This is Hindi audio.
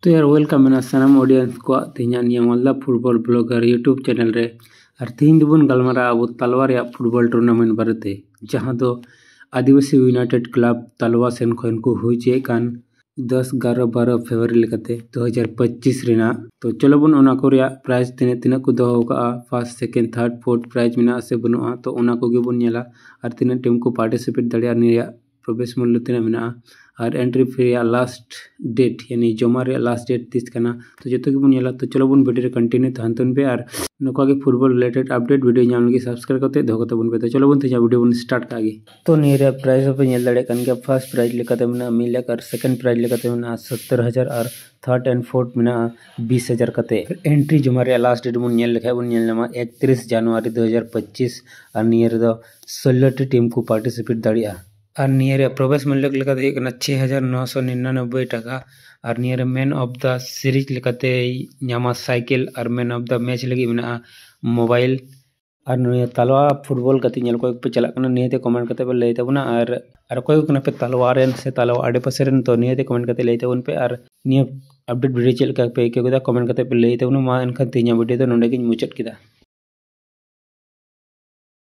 तो यार वेलकम है सनम ऑडियंस को तीन नियमल्ला फुटबॉल ब्लॉगर यूट्यूब चैनल रे और तीन दुबन गलमारा अब तलवार या फुटबॉल टूर्नामेंट बारते जहां दो आदिवासी यूनाइटेड क्लब तलवा सेन खोन को हुई चे कान 10, 11, 12 फरवरी लेकते 2025 रेना तो चलो बन ओना को प्राइज तिने तिने को दो का first second third fourth prize में से बनुआ तो ओना को गे बन नेला और तिने टीम को पार्टिसिपेट दड़िया निया प्रवेश मूल्य तिने मेना और एंट्री फी लास्ट डेट यानी जमा लास्ट डेट तीस करना तो जो की बन नेला तो चलो बन वीडियो कंटिन्यू तहन पे और नौका के फुटबॉल रिलेटेड अपडेट वीडियो नाम लगी सब्सक्राइब करते दो कते बन पे तो चलो बन तीजा वीडियो बन स्टार्ट कागी तो निरे प्राइज पे नेल दड़े कन के फर्स्ट प्राइज लेकते मना मिले कर सेकंड प्राइज लेकते मना 70,000 और थर्ड एंड फोर्थ मना 20,000 कते एंट्री जमा लास्ट डेट बन नेल लेखा बन नेल नमा 31 जनवरी 2025 और नियर दो 16 टीम को पार्टिसिपेट दड़िया और नियर प्रवेश मूल्य लेकाते 6,999 टाका और नियर मैन ऑफ द सीरीज लेकाते न्यामा साइकिल और मैन ऑफ द मैच लगी मेना मोबाइल और नियर तलवा फुटबॉल कति नेल को पे चला नियते कमेंट करते पे लई तबना और कोई को पे तलवारेन से तलवा आडे पसेरन तो नियते कमेंट करते लई तबन पे और निय अपडेट वीडियो चल का पे के कमेंट करते पे लई तबना मा एनखन तीन वीडियो तो नोंडे की मुचत किदा।